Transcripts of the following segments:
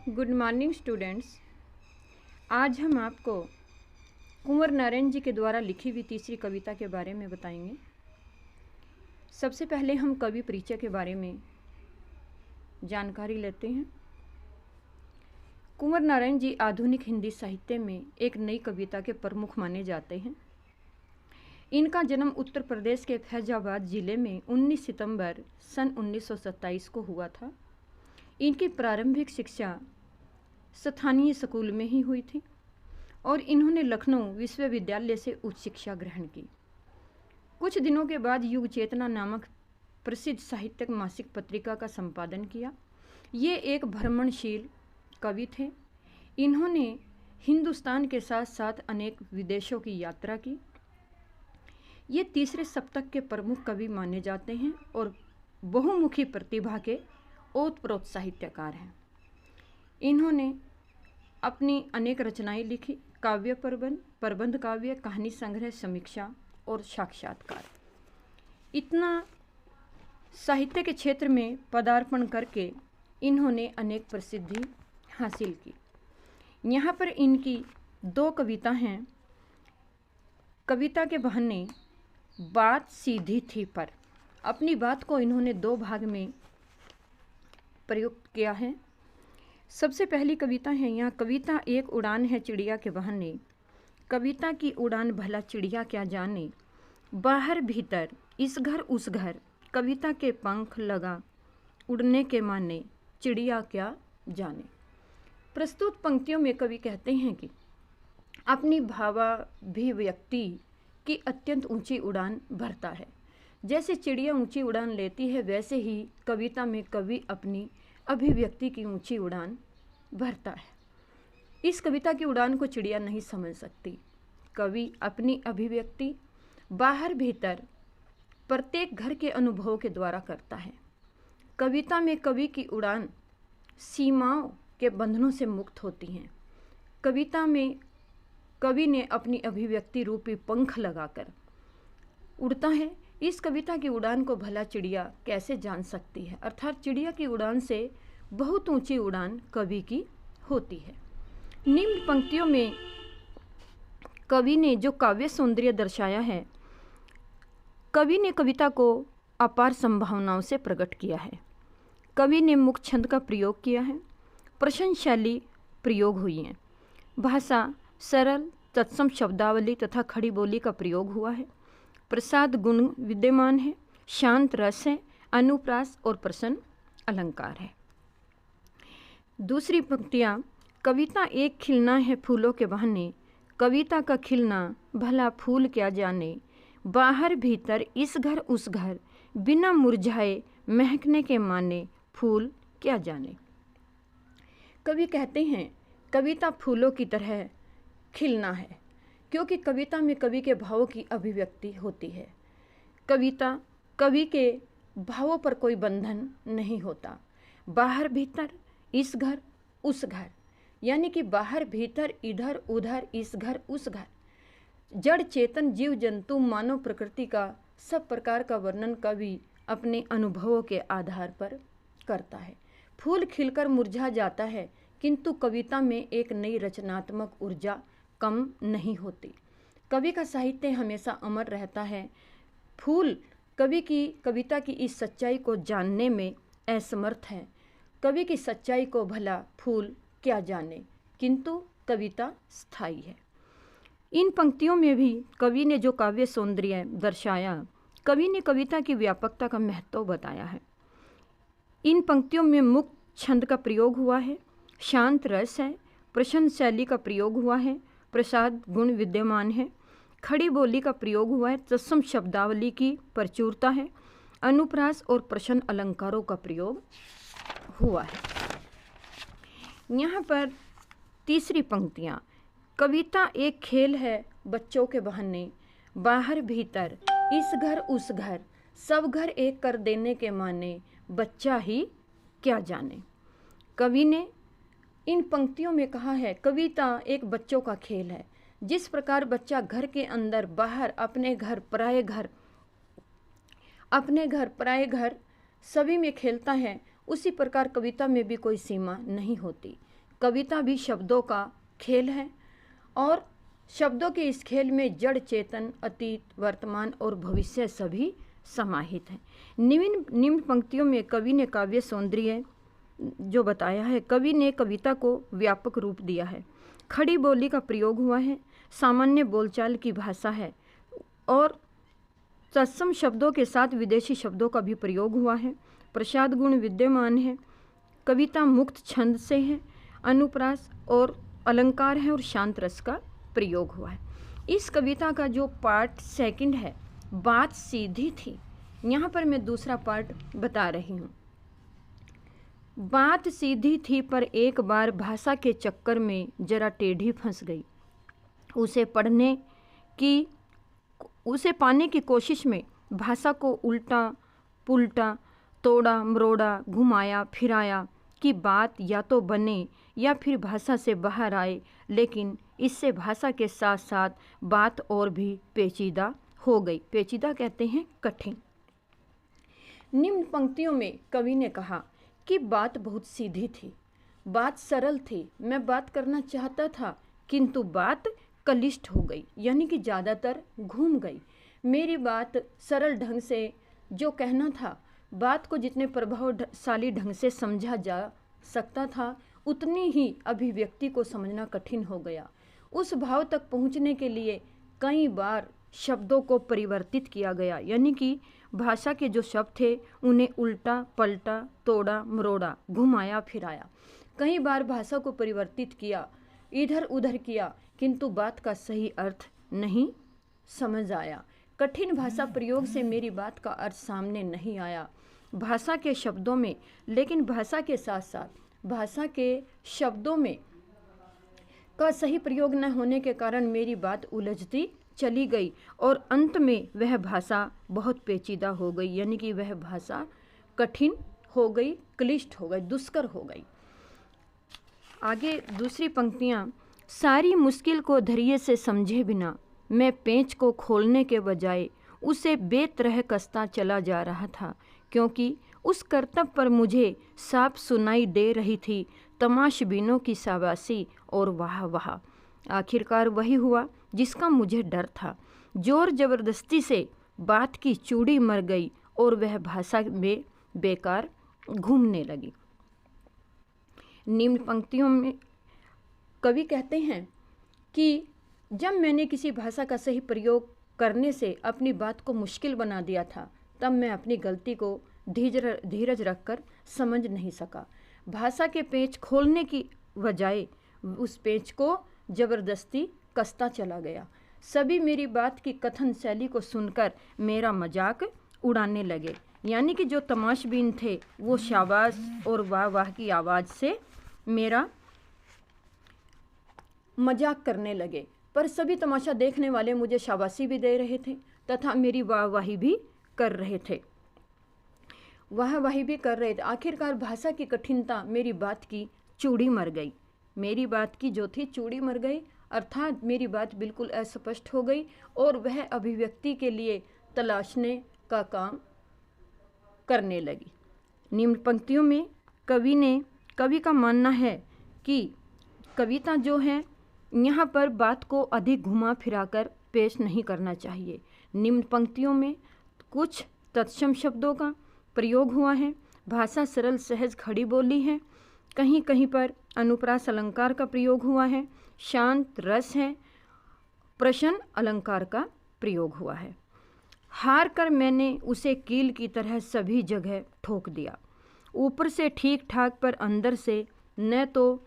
Good morning students. आज हम आपको कुंवर नारायण जी के द्वारा लिखी हुई तीसरी कविता के बारे में बताएंगे। सबसे पहले हम कवि परिचय के बारे में जानकारी लेते हैं। कुंवर नारायण जी आधुनिक हिंदी साहित्य में एक नई कविता के प्रमुख माने जाते हैं। इनका जन्म उत्तर प्रदेश के फैजाबाद जिले में 19 सितंबर सन 1927 को हुआ था। इनकी प्रारंभिक शिक्षा स्थानीय स्कूल में ही हुई थी और इन्होंने लखनऊ विश्वविद्यालय से उच्च शिक्षा ग्रहण की। कुछ दिनों के बाद युग चेतना नामक प्रसिद्ध साहित्यिक मासिक पत्रिका का संपादन किया। ये एक भ्रमणशील कवि थे। इन्होंने हिंदुस्तान के साथ साथ अनेक विदेशों की यात्रा की। ये तीसरे सप्तक के प्रमुख कवि माने जाते हैं और बहुमुखी प्रतिभा के ओतप्रोत साहित्यकार हैं। इन्होंने अपनी अनेक रचनाएं लिखी। काव्य प्रबंध काव्य, कहानी संग्रह, समीक्षा और साक्षात्कार। इतना साहित्य के क्षेत्र में पदार्पण करके इन्होंने अनेक प्रसिद्धि हासिल की। यहाँ पर इनकी दो कविता हैं। कविता के बहाने बात सीधी थी पर, अपनी बात को इन्होंने दो भाग में प्रयुक्त किया है। सबसे पहली कविता है यहाँ, कविता एक उड़ान है चिड़िया के बहाने। कविता की उड़ान भला चिड़िया क्या जाने, बाहर भीतर इस घर उस घर, कविता के पंख लगा उड़ने के माने, चिड़िया क्या जाने। प्रस्तुत पंक्तियों में कवि कहते हैं कि अपनी भावाभिव्यक्ति की अत्यंत ऊंची उड़ान भरता है। जैसे चिड़िया ऊंची उड़ान लेती है, वैसे ही कविता में कवि अपनी अभिव्यक्ति की ऊंची उड़ान भरता है। इस कविता की उड़ान को चिड़िया नहीं समझ सकती। कवि अपनी अभिव्यक्ति बाहर भीतर प्रत्येक घर के अनुभव के द्वारा करता है। कविता में कवि की उड़ान सीमाओं के बंधनों से मुक्त होती हैं। कविता में कवि ने अपनी अभिव्यक्ति रूपी पंख लगाकर उड़ता है। इस कविता की उड़ान को भला चिड़िया कैसे जान सकती है, अर्थात चिड़िया की उड़ान से बहुत ऊंची उड़ान कवि की होती है। निम्न पंक्तियों में कवि ने जो काव्य सौंदर्य दर्शाया है, कवि ने कविता को अपार संभावनाओं से प्रकट किया है। कवि ने मुक्त छंद का प्रयोग किया है, प्रश्न शैली प्रयोग हुई है, भाषा सरल तत्सम शब्दावली तथा खड़ी बोली का प्रयोग हुआ है, प्रसाद गुण विद्यमान है, शांत रस है, अनुप्रास और प्रसन्न अलंकार है। दूसरी पंक्तियाँ, कविता एक खिलना है फूलों के बहाने, कविता का खिलना भला फूल क्या जाने, बाहर भीतर इस घर उस घर, बिना मुरझाए महकने के माने, फूल क्या जाने। कवि कहते हैं कविता फूलों की तरह खिलना है, क्योंकि कविता में कवि के भावों की अभिव्यक्ति होती है। कविता कवि के भावों पर कोई बंधन नहीं होता। बाहर भीतर इस घर उस घर, यानी कि बाहर भीतर इधर उधर इस घर उस घर, जड़ चेतन जीव जंतु मानव प्रकृति का सब प्रकार का वर्णन कवि अपने अनुभवों के आधार पर करता है। फूल खिलकर मुरझा जाता है, किंतु कविता में एक नई रचनात्मक ऊर्जा कम नहीं होती। कवि का साहित्य हमेशा अमर रहता है। फूल कवि की कविता की इस सच्चाई को जानने में असमर्थ है। कवि की सच्चाई को भला फूल क्या जाने, किंतु कविता स्थायी है। इन पंक्तियों में भी कवि ने जो काव्य सौंदर्य दर्शाया, कवि ने कविता की व्यापकता का महत्व बताया है। इन पंक्तियों में मुक्त छंद का प्रयोग हुआ है, शांत रस है, प्रश्न शैली का प्रयोग हुआ है, प्रसाद गुण विद्यमान है, खड़ी बोली का प्रयोग हुआ है, तत्सम शब्दावली की प्रचुरता है, अनुप्रास और प्रश्न अलंकारों का प्रयोग हुआ है। यहाँ पर तीसरी पंक्तियाँ, कविता एक खेल है बच्चों के बहाने, बाहर भीतर इस घर उस घर, सब घर एक कर देने के माने, बच्चा ही क्या जाने। कवि ने इन पंक्तियों में कहा है कविता एक बच्चों का खेल है। जिस प्रकार बच्चा घर के अंदर बाहर अपने घर पराए घर सभी में खेलता है, उसी प्रकार कविता में भी कोई सीमा नहीं होती। कविता भी शब्दों का खेल है और शब्दों के इस खेल में जड़, चेतन, अतीत, वर्तमान और भविष्य सभी समाहित हैं। निम्न पंक्तियों में कवि ने काव्य सौंदर्य जो बताया है, कवि ने कविता को व्यापक रूप दिया है। खड़ी बोली का प्रयोग हुआ है, सामान्य बोलचाल की भाषा है और तत्सम शब्दों के साथ विदेशी शब्दों का भी प्रयोग हुआ है। प्रसाद गुण विद्यमान है। कविता मुक्त छंद से है, अनुप्रास और अलंकार है और शांत रस का प्रयोग हुआ है। इस कविता का जो पार्ट सेकंड है, बात सीधी थी, यहाँ पर मैं दूसरा पार्ट बता रही हूँ। बात सीधी थी पर एक बार भाषा के चक्कर में जरा टेढ़ी फंस गई। उसे पाने की कोशिश में भाषा को उल्टा पुल्टा, तोड़ा मरोड़ा, घुमाया फिराया कि बात या तो बने या फिर भाषा से बाहर आए, लेकिन इससे भाषा के साथ साथ बात और भी पेचीदा हो गई। पेचीदा कहते हैं कठिन। निम्न पंक्तियों में कवि ने कहा कि बात बहुत सीधी थी, बात सरल थी, मैं बात करना चाहता था किंतु बात क्लिष्ट हो गई, यानी कि ज़्यादातर घूम गई। मेरी बात सरल ढंग से जो कहना था, बात को जितने प्रभावशाली ढंग से समझा जा सकता था, उतनी ही अभिव्यक्ति को समझना कठिन हो गया। उस भाव तक पहुंचने के लिए कई बार शब्दों को परिवर्तित किया गया, यानी कि भाषा के जो शब्द थे उन्हें उल्टा पलटा, तोड़ा मरोड़ा, घुमाया फिराया। कई बार भाषा को परिवर्तित किया, इधर उधर किया, किंतु बात का सही अर्थ नहीं समझ आया। कठिन भाषा प्रयोग से मेरी बात का अर्थ सामने नहीं आया भाषा के शब्दों में, लेकिन भाषा के साथ साथ भाषा के शब्दों में का सही प्रयोग न होने के कारण मेरी बात उलझती चली गई और अंत में वह भाषा बहुत पेचीदा हो गई, यानी कि वह भाषा कठिन हो गई, क्लिष्ट हो गई, दुष्कर हो गई। आगे दूसरी पंक्तियाँ, सारी मुश्किल को धैर्य से समझे बिना मैं पेंच को खोलने के बजाय उसे बेतरह कसता चला जा रहा था, क्योंकि उस करतब पर मुझे साफ सुनाई दे रही थी तमाशबीनों की शाबाशी और वाह वाह। आखिरकार वही हुआ जिसका मुझे डर था। जोर जबरदस्ती से बात की चूड़ी मर गई और वह भाषा में बेकार घूमने लगी। निम्न पंक्तियों में कवि कहते हैं कि जब मैंने किसी भाषा का सही प्रयोग करने से अपनी बात को मुश्किल बना दिया था, तब मैं अपनी गलती को धीरज रखकर समझ नहीं सका। भाषा के पेंच खोलने की बजाय उस पेंच को जबरदस्ती कसता चला गया। सभी मेरी बात की कथन शैली को सुनकर मेरा मजाक उड़ाने लगे, यानी कि जो तमाशबीन थे वो शाबाश और वाह वाह की आवाज़ से मेरा मजाक करने लगे। पर सभी तमाशा देखने वाले मुझे शाबाशी भी दे रहे थे तथा मेरी वाहवाही भी कर रहे थे। आखिरकार भाषा की कठिनता मेरी बात की चूड़ी मर गई। मेरी बात की जो थी चूड़ी मर गई, अर्थात मेरी बात बिल्कुल अस्पष्ट हो गई और वह अभिव्यक्ति के लिए तलाशने का काम करने लगी। निम्न पंक्तियों में कवि का मानना है कि कविता जो है यहाँ पर बात को अधिक घुमा फिराकर पेश नहीं करना चाहिए। निम्न पंक्तियों में कुछ तत्सम शब्दों का प्रयोग हुआ है, भाषा सरल सहज खड़ी बोली है, कहीं कहीं पर अनुप्रास अलंकार का प्रयोग हुआ है, शांत रस है, प्रश्न अलंकार का प्रयोग हुआ है। हार कर मैंने उसे कील की तरह सभी जगह ठोक दिया, ऊपर से ठीक ठाक पर अंदर से न तो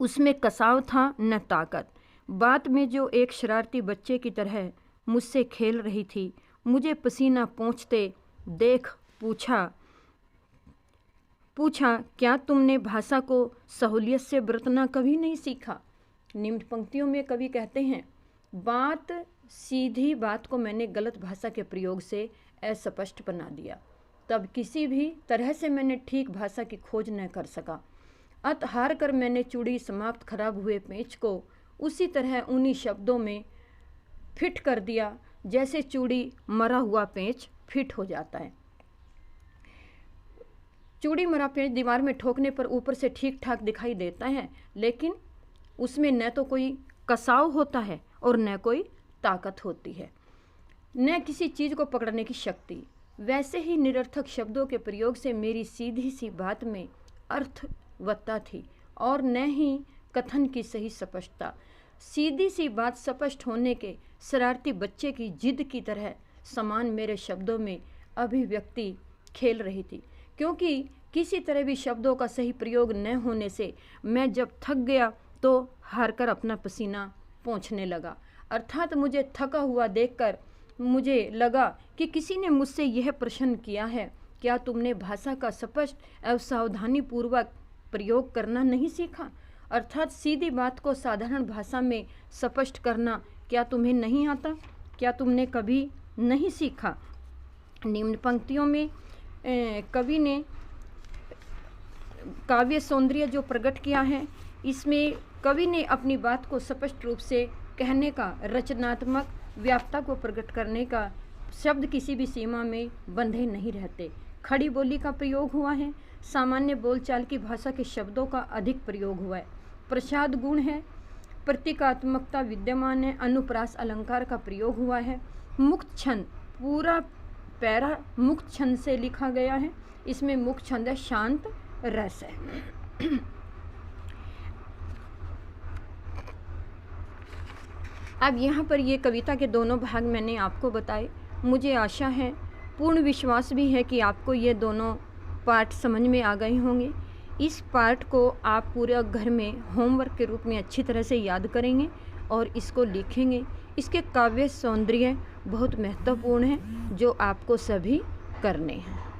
उसमें कसाव था न ताकत। बात में जो एक शरारती बच्चे की तरह मुझसे खेल रही थी, मुझे पसीना पोंछते देख पूछा क्या तुमने भाषा को सहूलियत से बरतना कभी नहीं सीखा। निम्न पंक्तियों में कवि कहते हैं, बात सीधी बात को मैंने गलत भाषा के प्रयोग से अस्पष्ट बना दिया, तब किसी भी तरह से मैंने ठीक भाषा की खोज न कर सका। अत हार कर मैंने चूड़ी समाप्त खराब हुए पेंच को उसी तरह उन्हीं शब्दों में फिट कर दिया जैसे चूड़ी मरा हुआ पेंच फिट हो जाता है। चूड़ी मरा पेंच दीवार में ठोकने पर ऊपर से ठीक ठाक दिखाई देता है, लेकिन उसमें न तो कोई कसाव होता है और न कोई ताकत होती है, न किसी चीज़ को पकड़ने की शक्ति। वैसे ही निरर्थक शब्दों के प्रयोग से मेरी सीधी सी बात में अर्थवत्ता थी और न ही कथन की सही स्पष्टता। सीधी सी बात स्पष्ट होने के शरारती बच्चे की जिद की तरह समान मेरे शब्दों में अभिव्यक्ति खेल रही थी, क्योंकि किसी तरह भी शब्दों का सही प्रयोग न होने से मैं जब थक गया तो हारकर अपना पसीना पोंछने लगा। अर्थात मुझे थका हुआ देखकर मुझे लगा कि किसी ने मुझसे यह प्रश्न किया है, क्या तुमने भाषा का स्पष्ट एवं सावधानीपूर्वक प्रयोग करना नहीं सीखा? अर्थात सीधी बात को साधारण भाषा में स्पष्ट करना क्या तुम्हें नहीं आता? क्या तुमने कभी नहीं सीखा? निम्न पंक्तियों में कवि ने काव्य सौंदर्य जो प्रकट किया है, इसमें कवि ने अपनी बात को स्पष्ट रूप से कहने का, रचनात्मक व्याप्तता को प्रकट करने का, शब्द किसी भी सीमा में बंधे नहीं रहते। खड़ी बोली का प्रयोग हुआ है, सामान्य बोलचाल की भाषा के शब्दों का अधिक प्रयोग हुआ है, प्रसाद गुण है, प्रतीकात्मकता विद्यमान है, अनुप्रास अलंकार का प्रयोग हुआ है, मुक्त छंद, पूरा पैरा मुक्त छंद से लिखा गया है। इसमें मुक्त छंद है, शांत रस है। अब यहाँ पर ये कविता के दोनों भाग मैंने आपको बताए। मुझे आशा है, पूर्ण विश्वास भी है कि आपको ये दोनों पाठ समझ में आ गए होंगे। इस पाठ को आप पूरे घर में होमवर्क के रूप में अच्छी तरह से याद करेंगे और इसको लिखेंगे। इसके काव्य सौंदर्य बहुत महत्वपूर्ण है जो आपको सभी करने हैं।